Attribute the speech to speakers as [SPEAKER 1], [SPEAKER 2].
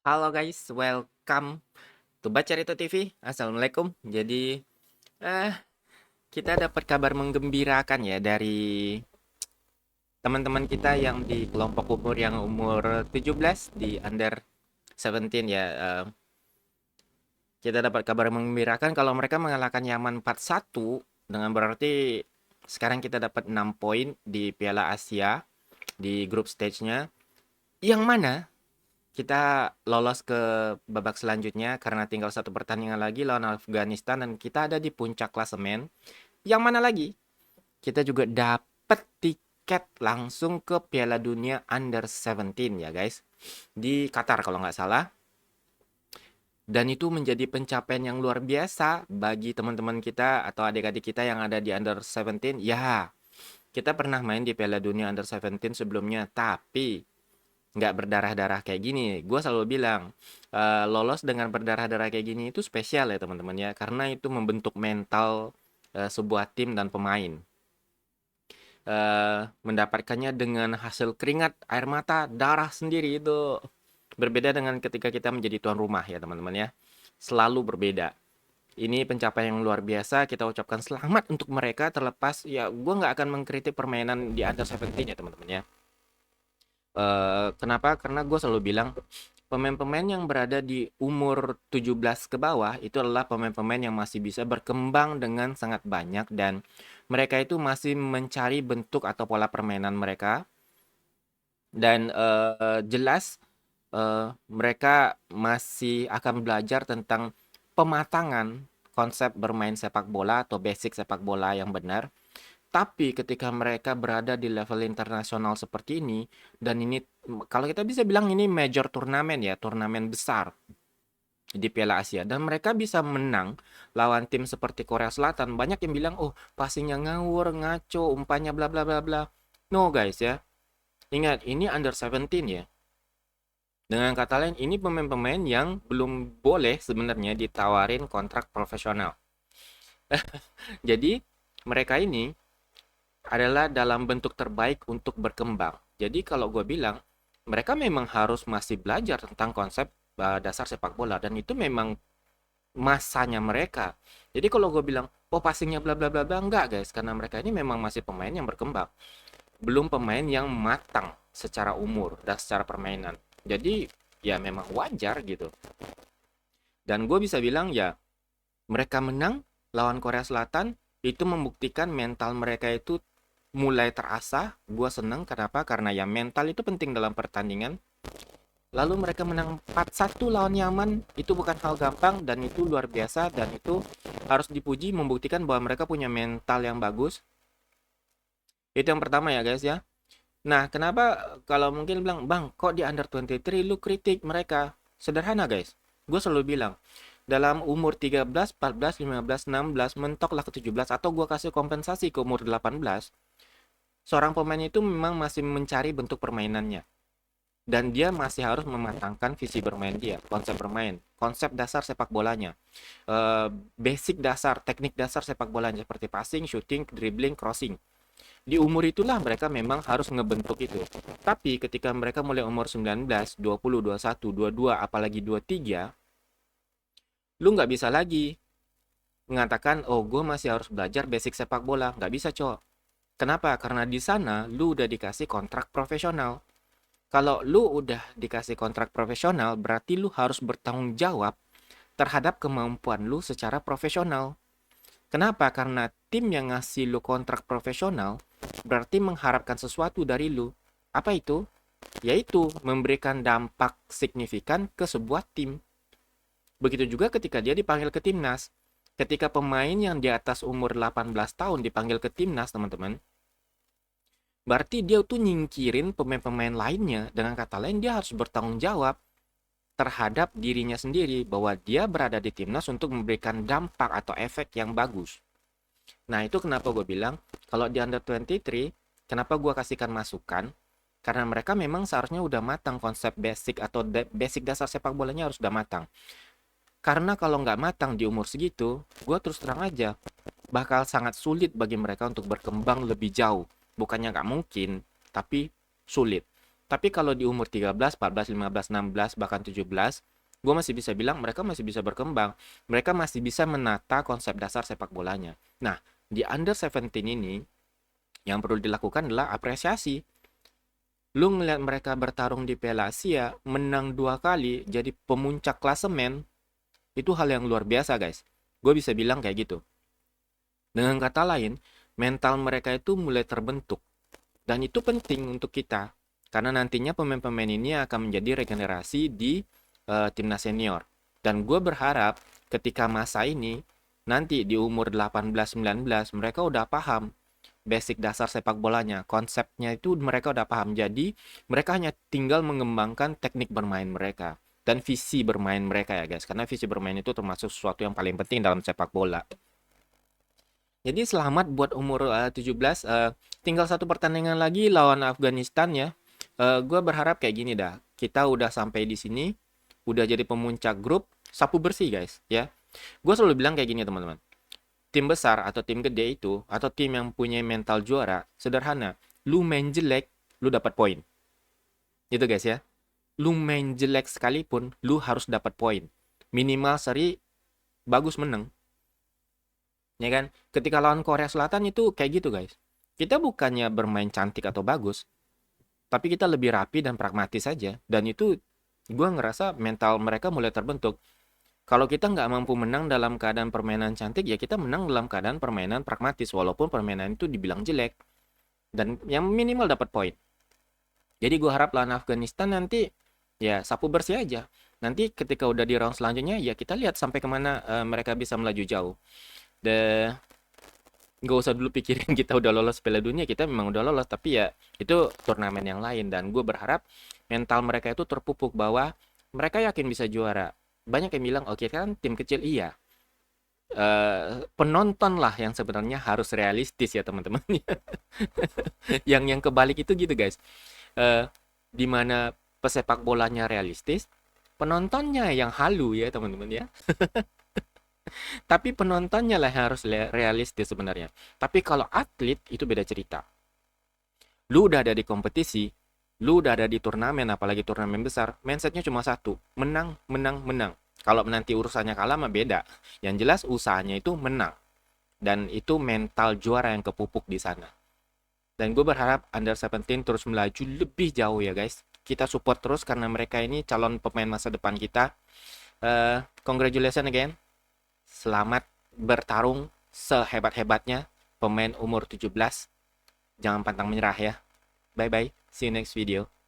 [SPEAKER 1] Halo guys, welcome to Bacarito TV. Assalamualaikum. Jadi, eh, kita dapat kabar menggembirakan ya dari teman-teman kita yang di kelompok umur yang umur 17 di under 17 ya. Kita dapat kabar menggembirakan kalau mereka mengalahkan Yaman 4-1 dengan berarti sekarang kita dapat 6 poin di Piala Asia di grup stage-nya. Yang mana kita lolos ke babak selanjutnya karena tinggal satu pertandingan lagi lawan Afghanistan dan kita ada di puncak klasemen. Yang mana lagi? Kita juga dapat tiket langsung ke Piala Dunia Under 17 ya guys. Di Qatar kalau nggak salah. Dan itu menjadi pencapaian yang luar biasa bagi teman-teman kita atau adik-adik kita yang ada di Under 17. Ya, kita pernah main di Piala Dunia Under 17 sebelumnya, tapi nggak berdarah-darah kayak gini. Gue selalu bilang, lolos dengan berdarah-darah kayak gini itu spesial ya teman-teman ya, karena itu membentuk mental sebuah tim dan pemain. Mendapatkannya dengan hasil keringat, air mata, darah sendiri itu berbeda dengan ketika kita menjadi tuan rumah ya teman-teman ya. Selalu berbeda. Ini pencapaian yang luar biasa, kita ucapkan selamat untuk mereka terlepas ya gue nggak akan mengkritik permainan di Under 17 ya teman-teman ya. Kenapa? Karena gue selalu bilang, pemain-pemain yang berada di umur 17 ke bawah itu adalah pemain-pemain yang masih bisa berkembang dengan sangat banyak dan mereka itu masih mencari bentuk atau pola permainan mereka dan jelas mereka masih akan belajar tentang pematangan konsep bermain sepak bola atau basic sepak bola yang benar. Tapi ketika mereka berada di level internasional seperti ini, dan ini kalau kita bisa bilang ini major turnamen ya, turnamen besar di Piala Asia, dan mereka bisa menang lawan tim seperti Korea Selatan, banyak yang bilang, oh passingnya ngawur, ngaco, umpannya bla bla bla bla. No guys ya, ingat ini under 17 ya. Dengan kata lain, ini pemain-pemain yang belum boleh sebenarnya ditawarin kontrak profesional. Jadi mereka ini adalah dalam bentuk terbaik untuk berkembang. Jadi kalau gue bilang, mereka memang harus masih belajar tentang konsep dasar sepak bola dan itu memang masanya mereka. Jadi kalau gue bilang, oh passingnya bla bla bla bla, enggak guys, karena mereka ini memang masih pemain yang berkembang, belum pemain yang matang secara umur dan secara permainan. Jadi ya memang wajar gitu. Dan gue bisa bilang ya, mereka menang lawan Korea Selatan itu membuktikan mental mereka itu mulai terasah. Gue seneng kenapa? Karena ya mental itu penting dalam pertandingan. Lalu mereka menang 4-1 lawan Yaman. Itu bukan hal gampang dan itu luar biasa dan itu harus dipuji membuktikan bahwa mereka punya mental yang bagus. Itu yang pertama ya guys ya. Nah, kenapa kalau mungkin bilang, "Bang, kok di under 23 lu kritik mereka?" Sederhana guys. Gue selalu bilang, dalam umur 13, 14, 15, 16, mentoklah ke 17 atau gue kasih kompensasi ke umur 18. Seorang pemain itu memang masih mencari bentuk permainannya. Dan dia masih harus mematangkan visi bermain dia, konsep bermain, konsep dasar sepak bolanya, basic dasar, teknik dasar sepak bolanya seperti passing, shooting, dribbling, crossing. Di umur itulah mereka memang harus ngebentuk itu. Tapi ketika mereka mulai umur 19, 20, 21, 22, apalagi 23, lu nggak bisa lagi mengatakan, oh gue masih harus belajar basic sepak bola. Nggak bisa, cowok. Kenapa? Karena di sana lu udah dikasih kontrak profesional. Kalau lu udah dikasih kontrak profesional, berarti lu harus bertanggung jawab terhadap kemampuan lu secara profesional. Kenapa? Karena tim yang ngasih lu kontrak profesional berarti mengharapkan sesuatu dari lu. Apa itu? Yaitu memberikan dampak signifikan ke sebuah tim. Begitu juga ketika dia dipanggil ke timnas. Ketika pemain yang di atas umur 18 tahun dipanggil ke timnas, teman-teman, berarti dia tuh nyingkirin pemain-pemain lainnya. Dengan kata lain, dia harus bertanggung jawab terhadap dirinya sendiri bahwa dia berada di timnas untuk memberikan dampak atau efek yang bagus. Nah, itu kenapa gue bilang, kalau di under 23, kenapa gue kasihkan masukan? Karena mereka memang seharusnya udah matang konsep basic atau basic dasar sepak bolanya harus udah matang. Karena kalau nggak matang di umur segitu, gue terus terang aja, bakal sangat sulit bagi mereka untuk berkembang lebih jauh. Bukannya nggak mungkin, tapi sulit. Tapi kalau di umur 13, 14, 15, 16, bahkan 17, gue masih bisa bilang mereka masih bisa berkembang. Mereka masih bisa menata konsep dasar sepak bolanya. Nah, di under 17 ini, yang perlu dilakukan adalah apresiasi. Lu ngeliat mereka bertarung di Piala Asia, menang 2 kali, jadi pemuncak klasemen, itu hal yang luar biasa, guys. Gue bisa bilang kayak gitu. Dengan kata lain, mental mereka itu mulai terbentuk. Dan itu penting untuk kita. Karena nantinya pemain-pemain ini akan menjadi regenerasi di timnas senior. Dan gue berharap ketika masa ini, nanti di umur 18-19, mereka udah paham basic dasar sepak bolanya. Konsepnya itu mereka udah paham. Jadi, mereka hanya tinggal mengembangkan teknik bermain mereka. Dan visi bermain mereka ya guys. Karena visi bermain itu termasuk sesuatu yang paling penting dalam sepak bola. Jadi selamat buat umur 17. Tinggal satu pertandingan lagi lawan Afghanistan ya. Gue berharap kayak gini dah. Kita udah sampai di sini, udah jadi pemuncak grup, sapu bersih guys ya. Gue selalu bilang kayak gini teman-teman. Tim besar atau tim gede itu, atau tim yang punya mental juara, sederhana. Lu main jelek, lu dapat poin. Gitu guys ya. Lu main jelek sekalipun, lu harus dapat poin. Minimal seri, bagus menang. Ya kan? Ketika lawan Korea Selatan itu kayak gitu guys. Kita bukannya bermain cantik atau bagus, tapi kita lebih rapi dan pragmatis saja. Dan itu gue ngerasa mental mereka mulai terbentuk. Kalau kita nggak mampu menang dalam keadaan permainan cantik, ya kita menang dalam keadaan permainan pragmatis. Walaupun permainan itu dibilang jelek. Dan yang minimal dapat poin. Jadi gue harap lawan Afghanistan nanti ya sapu bersih aja. Nanti ketika udah di round selanjutnya, ya kita lihat sampai kemana mereka bisa melaju jauh. Dan nggak usah dulu pikirin kita udah lolos Piala Dunia, kita memang udah lolos, tapi ya itu turnamen yang lain. Dan gue berharap mental mereka itu terpupuk bahwa mereka yakin bisa juara. Banyak yang bilang oke kan tim kecil, iya. Penonton lah yang sebenarnya harus realistis ya teman-teman. Yang kebalik itu gitu guys. Di mana pesepak bolanya realistis, penontonnya yang halu ya teman-teman ya. Tapi penontonnya lah yang harus realistis sebenarnya. Tapi kalau atlet itu beda cerita. Lu udah ada di kompetisi, lu udah ada di turnamen, apalagi turnamen besar, mindsetnya cuma satu, menang, menang, menang. Kalau nanti urusannya kalah mah beda. Yang jelas usahanya itu menang. Dan itu mental juara yang kepupuk di sana. Dan gue berharap Under 17 terus melaju lebih jauh ya guys. Kita support terus karena mereka ini calon pemain masa depan kita. Congratulations again. Selamat bertarung sehebat-hebatnya pemain umur 17. Jangan pantang menyerah ya. Bye bye. See you next video.